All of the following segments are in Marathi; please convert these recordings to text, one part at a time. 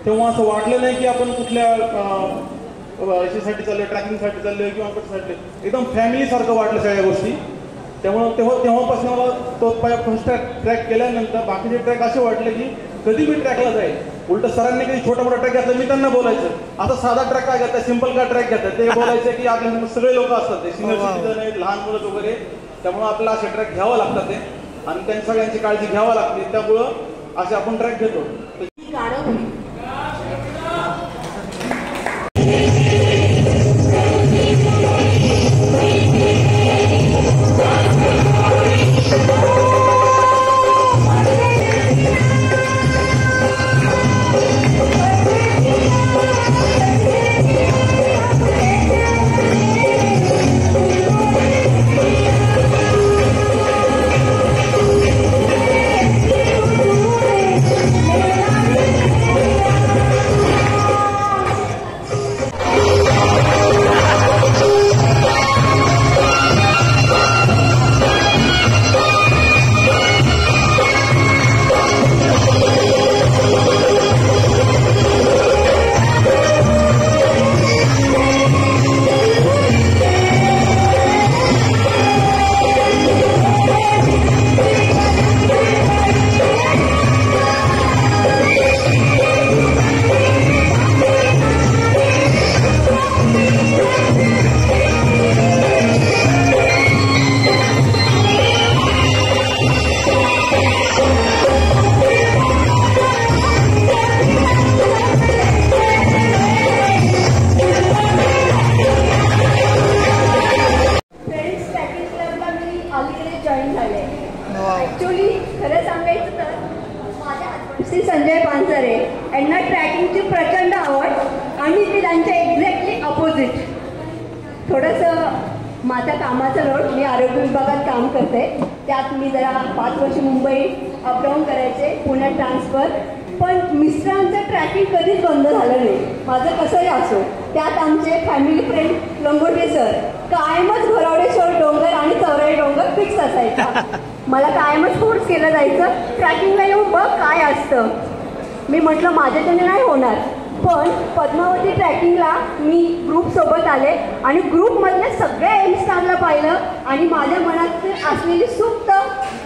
तेव्हा असं वाटलं नाही की आपण कुठल्या याच्यासाठी चाललोय, ट्रॅकिंगसाठी चाललोय किंवा कशासाठी, एकदम फॅमिली सारखं वाटलं सगळ्या गोष्टी. त्यामुळं तेव्हापासून मला तो फर्स्ट ट्रॅक केल्यानंतर बाकीचे ट्रॅक असे वाटले की कधी मी ट्रॅकला जाईल. उलट सरांनी कधी छोटा मोठा ट्रॅक घेतला मी त्यांना बोलायचं आता साधा ट्रॅक काय घेतात, सिंपल का ट्रॅक घेतात, ते बोलायचे की आपल्या सगळे लोक असतात ते सिनियर सिटीजन आहेत, लहान मुलं वगैरे, त्यामुळे आपल्याला असे ट्रॅक घ्यावं लागतात ते आणि त्यांनी सगळ्यांची काळजी घ्यावी लागते. त्यामुळं असे आपण ट्रॅक घेतो. श्री संजय पानसरे यांना ट्रॅकिंगची प्रचंड आवड आणि ते त्यांच्या एक्झॅक्टली अपोजिट. थोडंसं माझा कामाचा लोड, मी आरोग्य विभागात काम करते, त्यात मी जरा 5 वर्ष मुंबई अपडाऊन करायचे, पुण्यात ट्रान्सफर. पण मिस्टरांचं ट्रॅकिंग कधीच बंद झालं नाही, माझं कसंही असो. त्यात आमचे फॅमिली फ्रेंड लंगोटे सर कायमच घोरावडेश्वर डोंगर आणि चौराई डोंगर फिक्स असायचा. मला कायमच फोर्स केलं जायचं, ट्रॅकिंगला येऊन बघ काय असतं. मी म्हटलं माझ्याच्याने नाही होणार. पण पद्मावती ट्रॅकिंगला मी ग्रुपसोबत आले आणि ग्रुपमधल्या सगळ्या यंगस्टरला पाहिलं आणि माझ्या मनात असलेली सुप्त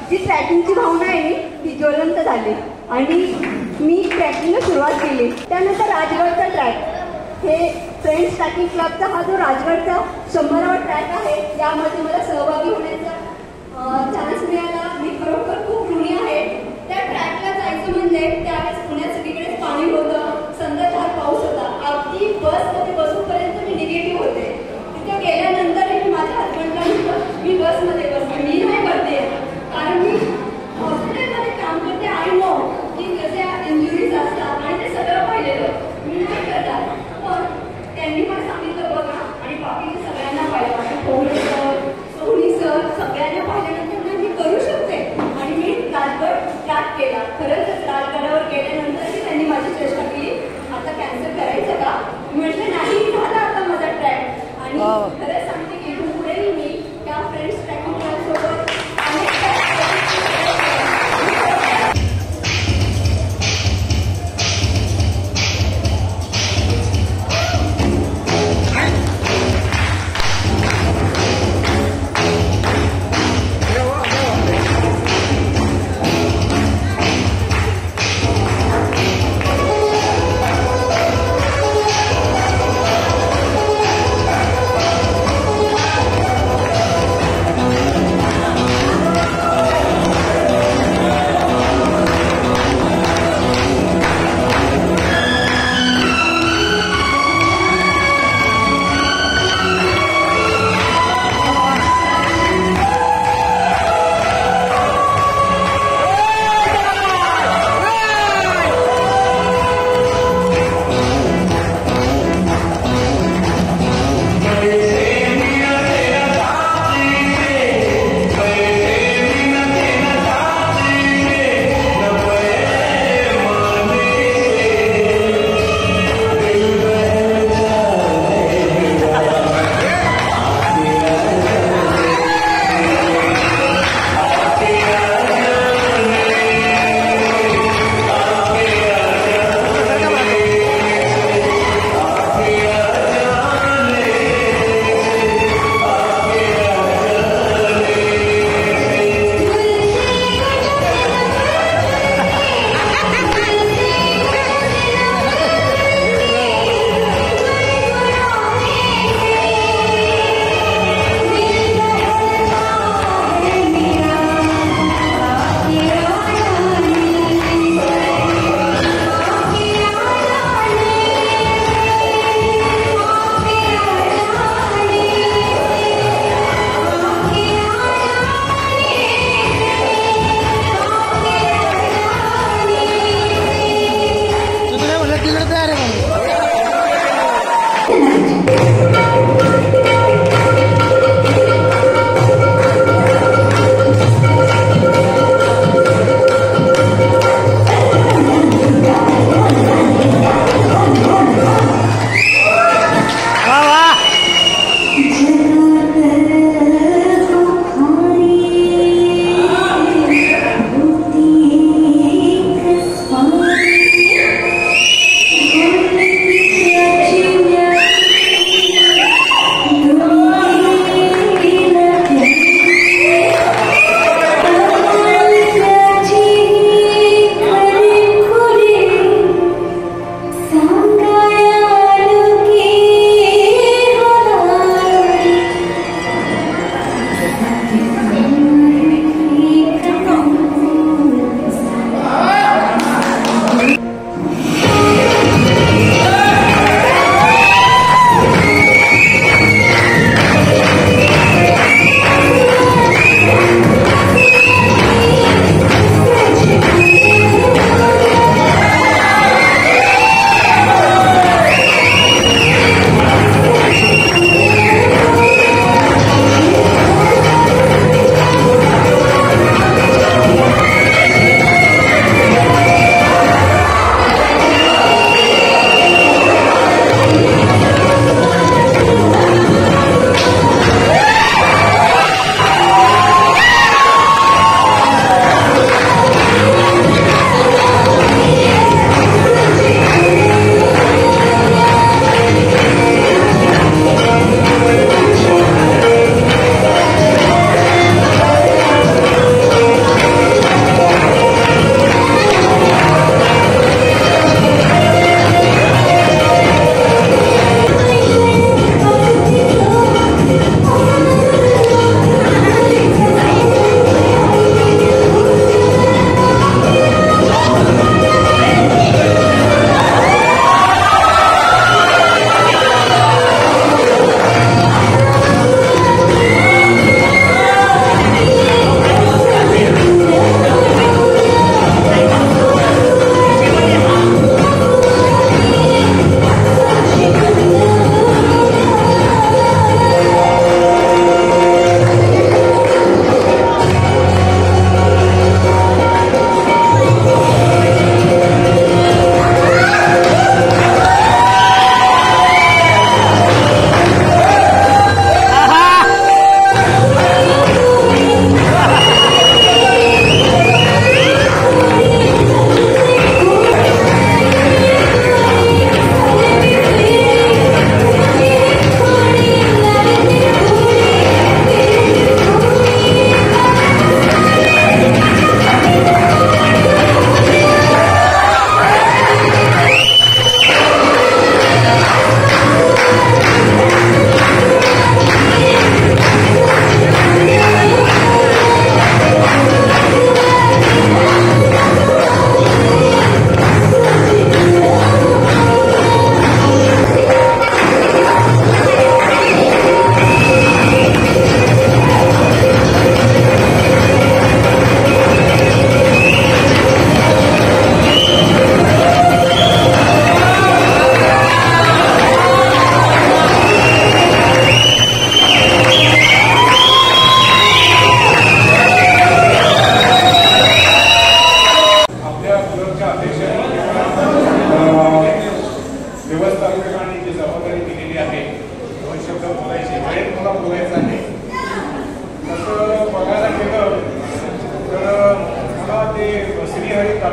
जी ट्रॅकिंगची भावना आहे ती ज्वलंत झाली आणि मी ट्रॅकिंगला सुरुवात केली. त्यानंतर राजगडचा ट्रॅक, हे फ्रेंड्स ट्रॅकिंग क्लबचा हा जो राजगडचा 100वा ट्रॅक आहे, यामध्ये मला सहभागी होण्याचा चान्स मिळाला. मी खरोखर खूप ऋणी आहे. त्या ट्रॅकला जायचं म्हणजे त्यावेळेस पुण्यात सगळीकडेच पाणी होतं, संध्याकाळ पाऊस होता. अगदी बसमध्ये बसूपर्यंत मी निगेटिव्ह होते. तिथे गेल्यानंतर मी माझ्या हजबंडला म्हटलं मी बसमध्ये बसते, मी नाही करते, कारण मी हॉस्पिटलमध्ये काम करते. आय नो की कसे इंजुरीज असतात आणि ते सगळं पाहिलेलं, मी नाही करणार. पण त्यांनी मला सांगितलं बघा, आणि बाकीचे सगळ्यांना पाहिलं, सोनी सर सगळ्यांना पाहिल्यानंतर मी करू शकते आणि मी राजगड ट्रॅक केला. खरंच राजगडावर गेल्यानंतर त्यांनी माझी चेष्टा केली, आता कॅन्सल करायचं का? म्हटलं नाही, झाला आता माझा ट्रॅक. आणि खरंच सांगते की इथून पुढेही मी त्या फ्रेंड्स ट्रॅकिंग क्लबसोबत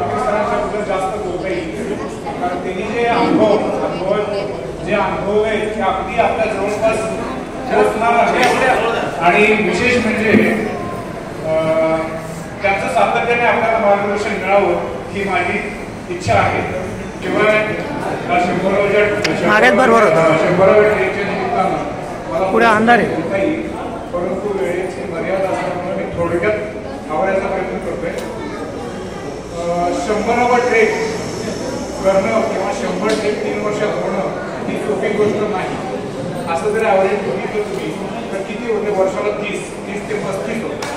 पाटील सरांच्याबद्दल जास्त बोलता येईल, कारण त्यांनी जे अनुभव आहे ते अगदी आपल्या जवळपास पोहोचणार आहे. आणि विशेष म्हणजे त्यांचं सातत्याने आपल्याला मार्गदर्शन मिळावं ही माझी इच्छा आहे. किंवा 100व्या ट्रेनच्या निमित्तानं मला पुढे अंधार आहे बोलता येईल, परंतु वेळेची मर्यादा असल्यामुळे मी थोडक्यात आवडायचा प्रयत्न करतोय. 100वा ट्रेक करणं किंवा 100 ट्रेक 3 वर्षात होणं ही सोपी गोष्ट नाही. असं जर ॲव्हरेज बघितलं तुम्ही तर किती होते वर्षाला 30 ते 35 होते.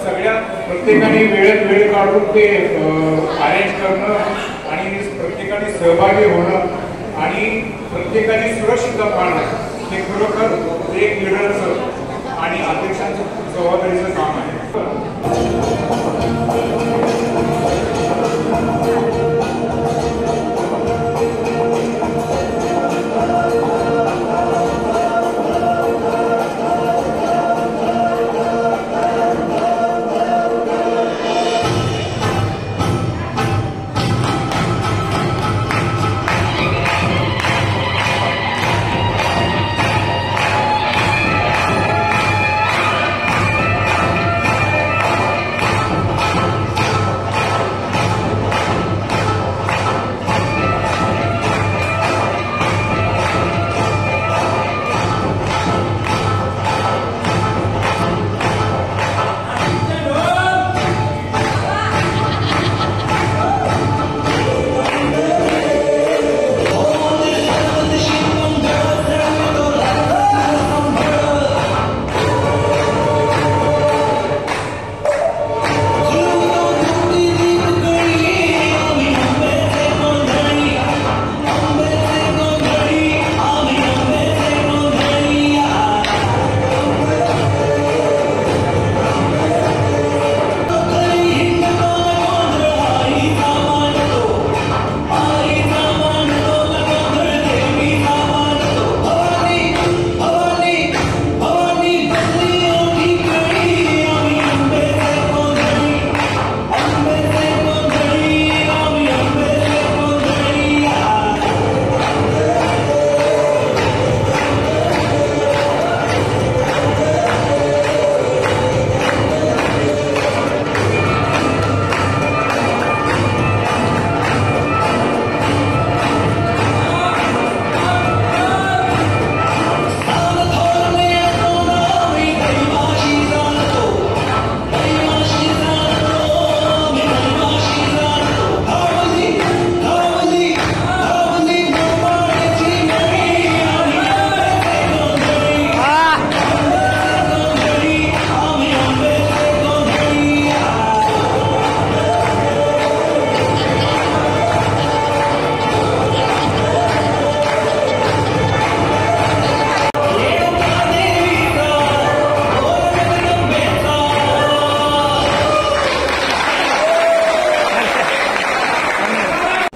सगळ्यात प्रत्येकाने वेळ काढून ते अरेंज करणं आणि प्रत्येकाने सहभागी होणं आणि प्रत्येकाची सुरक्षितता पाळणं हे खरोखर एक लिडरचं आणि अध्यक्षांचं जबाबदारीचं काम आहे.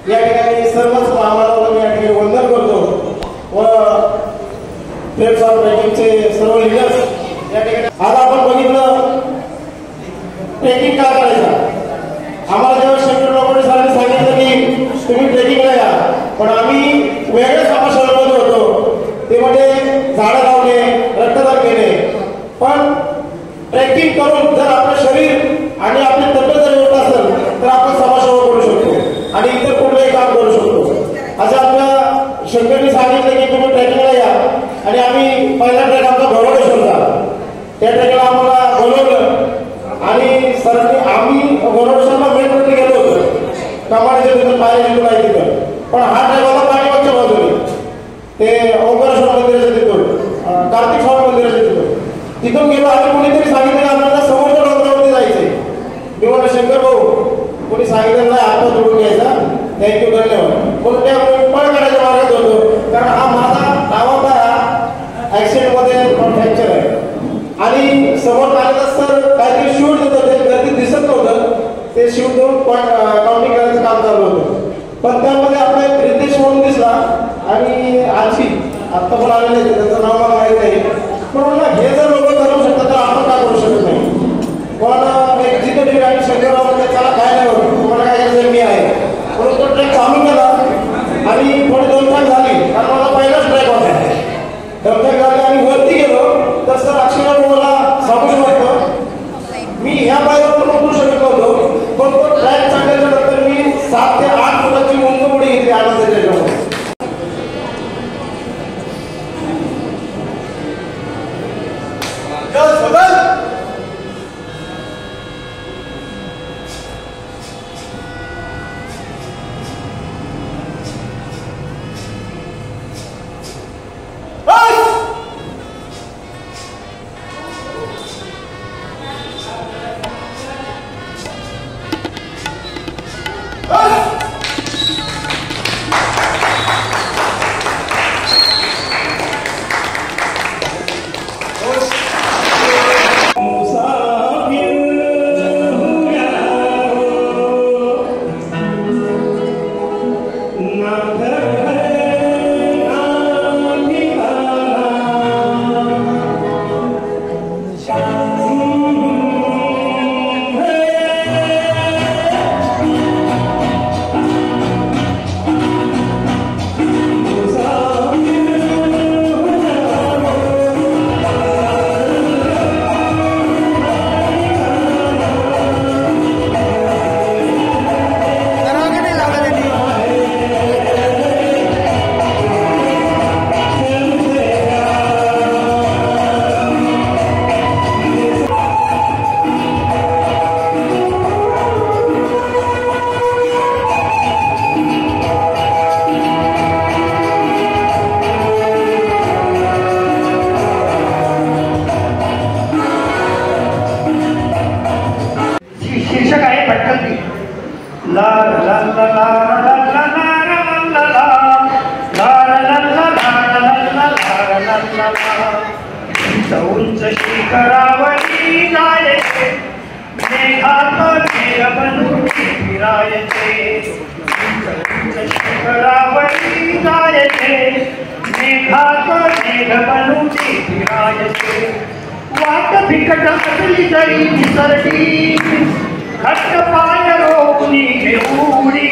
या ठिकाणी सर्वच आम्हाला या ठिकाणी वंदन करतो व फ्रेंड्स ऑफ ट्रेकिंगचे सर्व लिडर्स या ठिकाणी. आज आपण बघितलं ट्रेकिंग का करायचा. आम्हाला जेव्हा शंकर लोकांनी सांगितलं की तुम्ही ट्रेकिंगला या, पण आम्ही वेगळ्या समाजामध्ये होतो. ते म्हणजे झाडं लावणे, रक्तदान केले. पण ट्रेकिंग करून जर आपलं शरीर आणि आपली तब्येत जर होत असेल तर आपण समाजसेवा करू शकतो आणि इतर कुठलंही काम करू शकतो. असं आपल्या शंकरनी सांगितलं की तुम्ही ट्रेकिंगला या, आणि आम्ही पहिला ट्रेक आमचा घोरडेश्वरचा. त्या ट्रेकला आम्हाला बोलवलं आणि सरांनी आम्ही घोरडेश्वरला मेन रोडने गेलो होतो. कमाडीच्या तिथं पायऱ्या तिथून आहे तिथं, पण हा ट्रेक होता पाठीमागच्या बाजूने ते ओंकारेश्वर मंदिराच्या तिथून, कार्तिक स्वामी मंदिराच्या तिथून गेलो. आणि कोणीतरी सांगितलं की आपल्याला समोरच्या डोंगरावरती जायचंय. मी म्हणलं शंकर भाऊ कोणी सांगितलं नाही, आता जोडून घ्यायचा, थँक्यू धन्यवाद. म्हणून त्या पळ काढायच्या मार्गात होतो, कारण हा माझा डावा ऍक्सिडेंट मध्ये फ्रॅक्चर आहे. आणि समोर आलेलं सर काहीतरी शूट देत होते, गर्दी दिसत नव्हतं. ते शूट देऊन काउंटिंग करायचं काम चालू होतं. पण त्यामध्ये आपला एक रितेश म्हणून दिसला आणि आजी आत्ता पण आलेले होते, त्यांचं नाव मला माहीत नाही. पण म्हणलं हे जर लोक करू शकतात तर आपण काय करू शकत नाही. पण एक जिथे आणि शंकरराव म्हणजे त्याला काय नाही होत, तुम्हाला काय करायचं मी उंच शिखरावरी जायचे मेघात मेघ बनून फिरायचे उंच शिखरावरी जायचे मेघात मेघ बनून फिरायचे वाट फिकट असली जरी निसरली घट्ट पाय रोवणी घेऊडी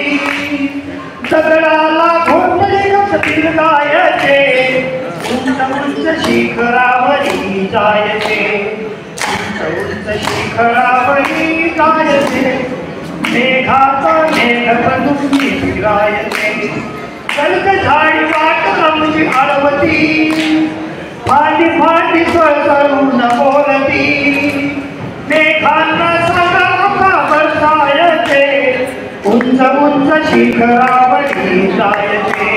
दगडाला घोटले कसतील गायचे उंच उंच शिखरावरी जायचे उंच शिखरावरी जायचे मेघात मेघ बनून फिरायचे कल्क झाडी वाट आमची आळवती फाटी फाटी सळसळून बोलती मेघांना सगळा बरसायचे उंच उंच शिखरावरी जायचे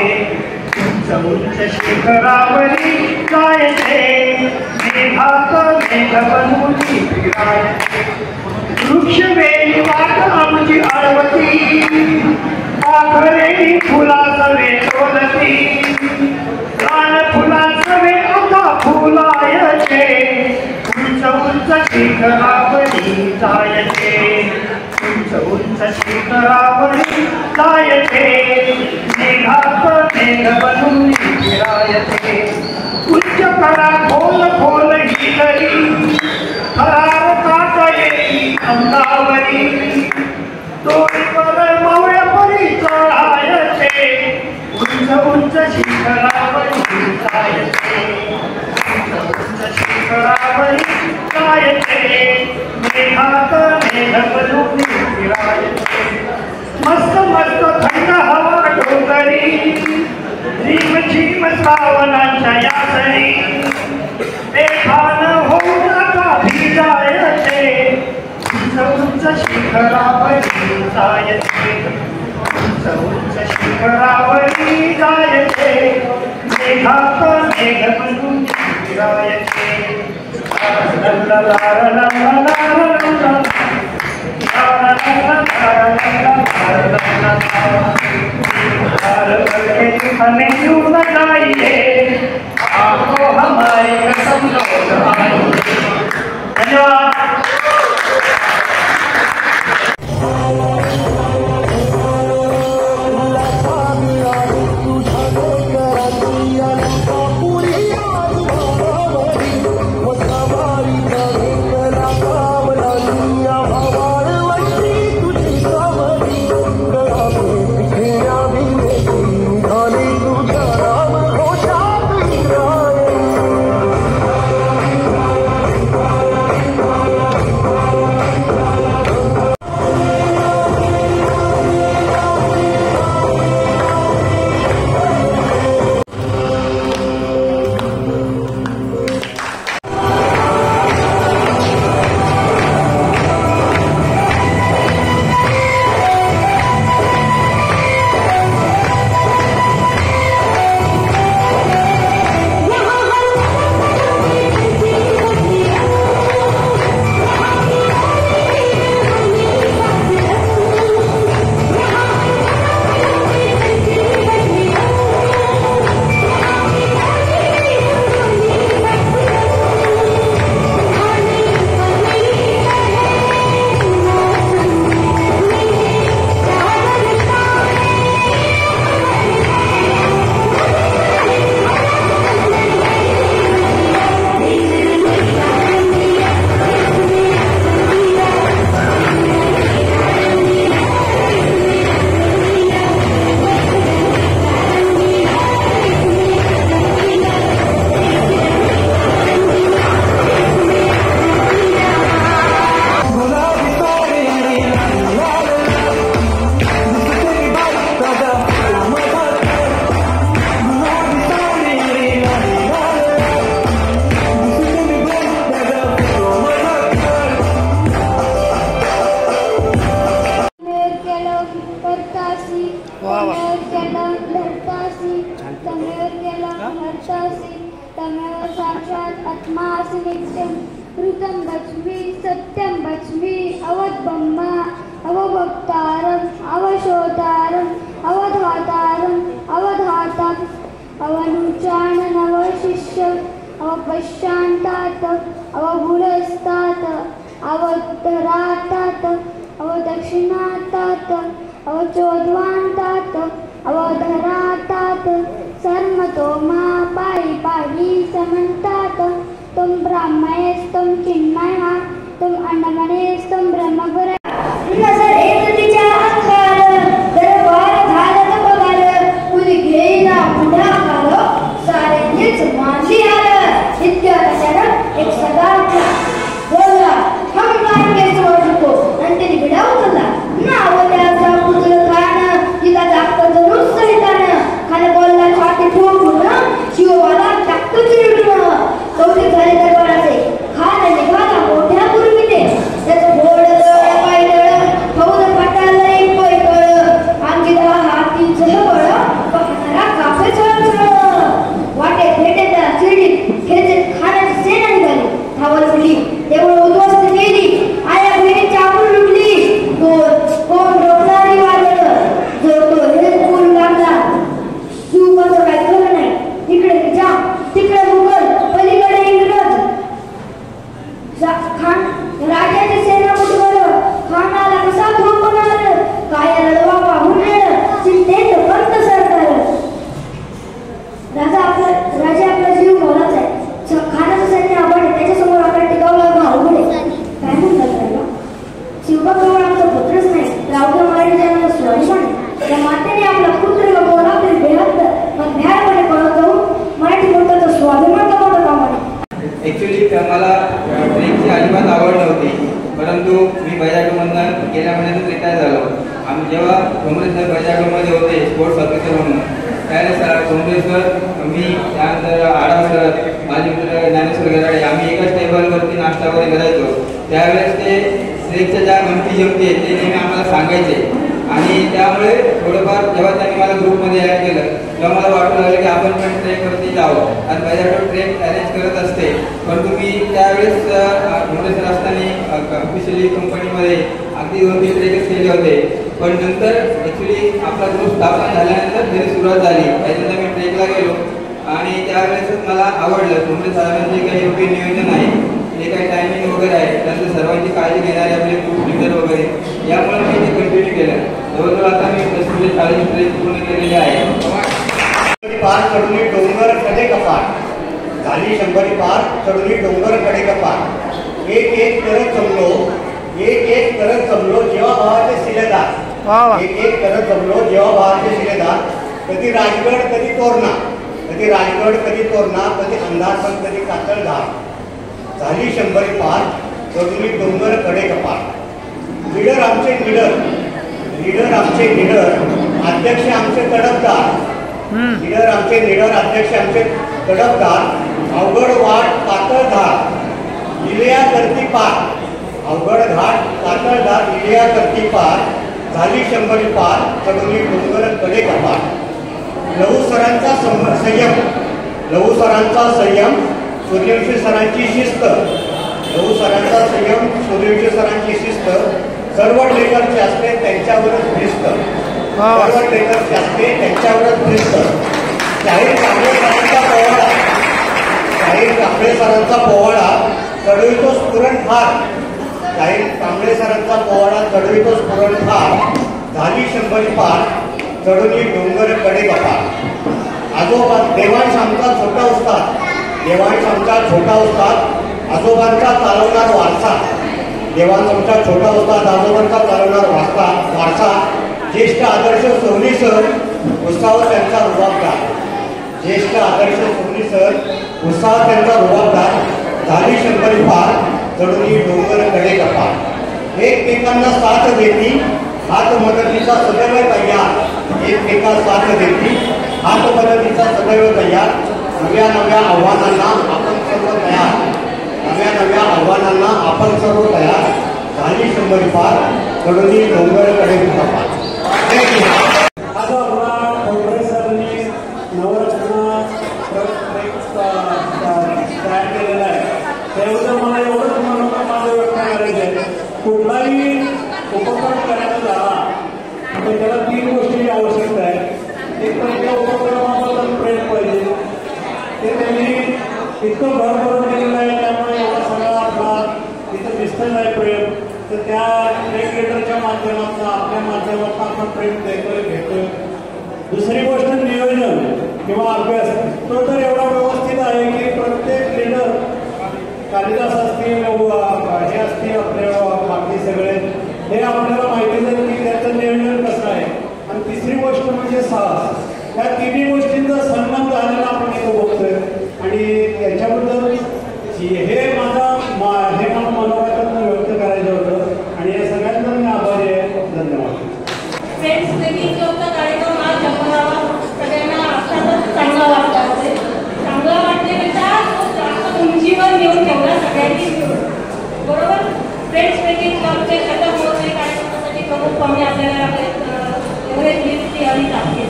उंच शिखरावरी जायचे मेघात मेघ बनून फिरायचे वृक्षवेली वाट आमची आळवती पाखरेली फुलासवे डोलती रान फुलासवे आता फुलायचे उंच उंच शिखरावरी जायचे उंच उंच शिखरावरी जायचे मेघात मेघ बनून फिरायचे उच्च करा खोल खोल ही दरी थरार काट येई अंगावरी दोरीवर मावळ्या परी चढायचे उंच उंच शिखरावरी जायचे उंच शिखरावरी जायचे मेघात मेघ बनून फिरायचे मस्त मस्त थंड हवा डोंगरी झिम झिम सावनाच्या यासरी बेभान होऊन आता भिजायचे उंच उंच शिखरावरी जायचे उंच उंच शिखरावरी जायचे मेघात मेघ बनून फिरायचे हमें क्यों बताइए आपको हमारी कसम लौट आई। धन्यवाद। ऋतं वच्मि सत्यं वच्मि अवद्ब्रह्म अवभक्तारम् अवशोधारम् अवधातारम् अवधातम् अवनुचानन अवशिष्य अवपश्चान्तात अवगुणस्तात अवधरातात अवदक्षिणातात अवचोद्वान्तात अवधरातात सर्मतो मा पायी पायी समन्तात तुम ब्राह्मणेस्तुम चिन्मयः तुम अन्नमनेस्तुम ब्रह्मपुर नजर येत तिच्या अंगार दरबार झालं बघाल कुणी घेईना पुढाकार साऱ्यांनीच मानली आलं इतक्या कशानं एक सदा बोलला हम गाणगे सोडतो नंतर बिडावला नाव त्याचा पुत्र खान तिला जास्त जरूर सहितान खान बोलला छाती ठोकून शिववाला टाकतो चिरडून कौतिक झाले दरबाराचे खान निघाला मोठ्या पूर्वीने त्याचं घोड गळ पायदळ फौज फाटाला एक पैकळ अंगी 10 हाती झळबळ पाहणारा कापे चळचळ वाटे भेटेत चिरडीत खेचत खानाची सेना निघाली धावत उडली देवळ उद्ध्वस्त केली आया बहिणी चापून लुटली कोण रोखणारी वाजलं जो तो हेच बोलू लागला शिवबाचं काय खरं नाही इकडे जा तिकडे मुघल पलीकडे इंग्रज खान राजाची सेना मुठवर खानाला कसा थोपणार काय रडवा पाहून चिंतेत बंद सरकार राजा आपला जीव मोलाचा आहे खानाचं सैन्य आपण त्याच्यासमोर आपण टिकावला अवघड आहे काय म्हणतात त्याला शिवबा केवळ आमचा पुत्रच नाही रावघ्या महाराजांना स्वाभिमान त्या मातेने आपला पुत्र गमावला तरी मग भ्यारपणे पळत जाऊन मराठी मोठ्याचा स्वाभिमान गमावला कामाने. ॲक्च्युली मला ट्रेकची अजिबात आवड नव्हती, परंतु मी बैजागमधून गेल्या महिन्यातच रिटायर झालो. आम्ही जेव्हा काँग्रेस सर बैजागमध्ये होते स्पोर्ट्स ऑफिसर म्हणून त्यावेळेस काँग्रेसवर मी त्यानंतर आढाव सर माझे मित्र ज्ञानेश्वर गराडे आम्ही एकाच टेबलवरती नाश्ता वगैरे करायचो. त्यावेळेस ते ट्रेकच्या ज्या गमती जमती आहेत ते नेहमी आम्हाला सांगायचे आणि त्यामुळे थोडंफार जेव्हा त्यांनी मला ग्रुपमध्ये ॲड केलं तेव्हा मला वाटू लागलं की आपण पण ट्रेकवरती जावं आणि बैजागो ट्रेक अरेंज करत असते. परंतु मी त्यावेळेस काँग्रेसर असताना ऑफिशियली कंपनीमध्ये अगदी 2-3 ट्रेकच केले होते. पण नंतर ॲक्च्युली आपला ग्रुप स्थापन झाल्यानंतर घरी सुरुवात झाली. त्याच्यानंतर मी ट्रेकला गेलो आणि त्यावेळेसच मला आवडलं काँग्रेस साहेबांचे काही योग्य नियोजन आहे, जे काही टायमिंग वगैरे आहे, त्यानंतर सर्वांची काळजी घेणारे आपले ग्रुप लिडर वगैरे, यामुळे मी ते कंटिन्यू केलं. जवळजवळ आता मी 40 ट्रेक पूर्ण केलेले आहे. पार चढुनी डोंगर कडे कपाट झाली 100 पार चढुनी डोंगर कडे कपाट एक एक करत जमलो जेव्हा भावाचे शिलेदार एक एक करत जमलो जेव्हा भावाचे शिलेदार कधी राजगड कधी तोरणा कधी अंधार पण कधी कातळधार झाली 100 पार चढुनी डोंगर कडे कपाट लीडर आमचे लीडर अध्यक्ष आमचे तडफदार अध्यक्ष आमचे तडफदार अवघड वाट पातळधार लिलिया करती पार अवघड घाट पातळधार लिलिया करती पार झाली 100 पार चढुनी डोंगर कडे कपाट. लहू सरांचा संयम सूर्यवंशी सरांची शिस्त सर्व लेखरचे असते त्यांच्यावरच भिस्त शाहीर कांबळे सरांचा पोवाडा चढवितो स्फुरणफार झाली 100 पार चढुनी डोंगर कडे कपाट. आजोबा देवांश आमचा छोटा उस्ताद आजोबांचा चालवणार वारसा ज्येष्ठ आदर्श सोनी सर उत्साह त्यांचा रुबाबदार झाली 100 पार चढुनी डोंगर कडे कपाट. एकमेकांना साथ देती हात मदतीचा सदैव तयार नव्या आव्हानांना आपण सर्व तयार झाली 100 पार चढुनी डोंगर कडे कपाट. आज आपला काँग्रेसनी नवरचना तयार केलेला आहे. त्याबद्दल मला एवढंच म्हणून माझं व्यक्त करायचं आहे. कुठलाही उपक्रम एक तर त्या उपक्रमाबद्दल प्रेम पाहिजे ते त्यांनी इतकं भरभरून केलेलं आहे, त्यामुळे एवढा सगळा आपला इथं दिसतच आहे प्रेम. तर त्या प्रेम लीडरच्या माध्यमातून आपल्या माध्यमातून आपण प्रेम देतोय घेतोय. दुसरी गोष्ट नियोजन किंवा अभ्यास तो तर एवढा व्यवस्थित आहे की प्रत्येक लीडर कालिदास असतील हे असतील आपल्या बाकी सगळे हे आपल्याला माहितीच आहे की त्याचं नियोजन कसं आहे. आणि तिसरी गोष्ट म्हणजे साहस. या तिन्ही गोष्टींचा सन्मान झालेला आपण इथं बघतोय आणि याच्याबद्दल हे मला मनोगतातून व्यक्त करायचं होतं आणि या सगळ्यांना मी आभारी आहे. धन्यवाद. फ्रेंड्स ट्रेकिंगचा कार्यक्रम हा जन्मनावा सगळ्यांना अर्थातच चांगला वाटला असेल. चांगला वाटण्यापेक्षा जास्त उंचीवर घेऊन ठेवला सगळ्यांनी बरोबर. फ्रेंड्स ट्रेकिंग क्लबचे शतक महोत्सवी कार्यक्रमासाठी प्रमुख पाहुणे आपल्याला एवढेच लिफ्ट आणि टाकतील.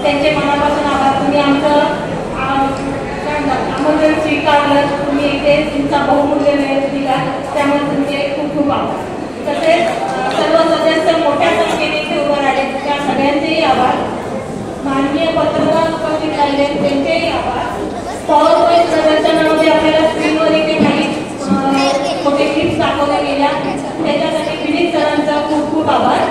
त्यांचे मनापासून आभार. तुम्ही आमचं आमंत्रण स्वीकारलं, तुम्ही इथे तुमचा बहुमूल्य वेळ दिला, त्यामुळे तुमचे खूप खूप आभार. तसेच सर्व सदस्य मोठ्या संख्येने इथे उभं राहिले त्या सगळ्यांचेही आभार. माननीय पत्रकार उपस्थित राहिले त्यांचेही आभार. पॉवर पॉईंट प्रदर्शनामध्ये आपल्याला स्क्रीनवर इथे काही मोठे क्लिप्स दाखवल्या गेल्या त्याच्यासाठी विनीत सरांचा खूप खूप आभार.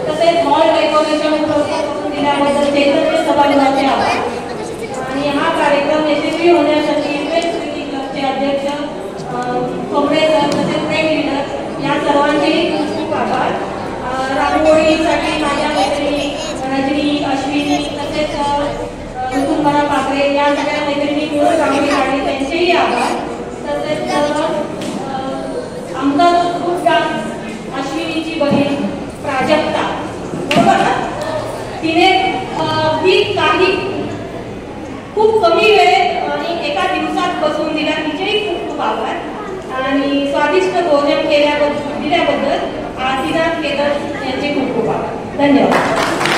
तसेच हॉल डेकोरेशन करून दिल्याबद्दल चैतन्य सभागृहाचे आभार. आणि हा कार्यक्रम यशस्वी होण्यासाठी फ्रेंड्स ट्रेकिंग क्लबचे अध्यक्ष कोंबडे सर तसेच फ्रेंड लीडर या सर्वांचेही खूप खूप आभार. रांगोळीसाठी माझ्या मैत्रिणी रजनी, अश्विनी तसेच ऋतुंबरा पात्रे या सगळ्या मैत्रिणी मिळून रांगोळी काढली त्यांचेही आभार. तसेच आमचा ग्रुप डान्स अश्विनीची बहीण प्राजक्ता बरोबर ना, तिने अगदी काही खूप कमी वेळेत आणि एका दिवसात बसवून दिला, तिचेही खूप खूप आभार. आणि स्वादिष्ट भोजन दिल्याबद्दल आदिनाथ केदार यांचे खूप खूप आभार. धन्यवाद.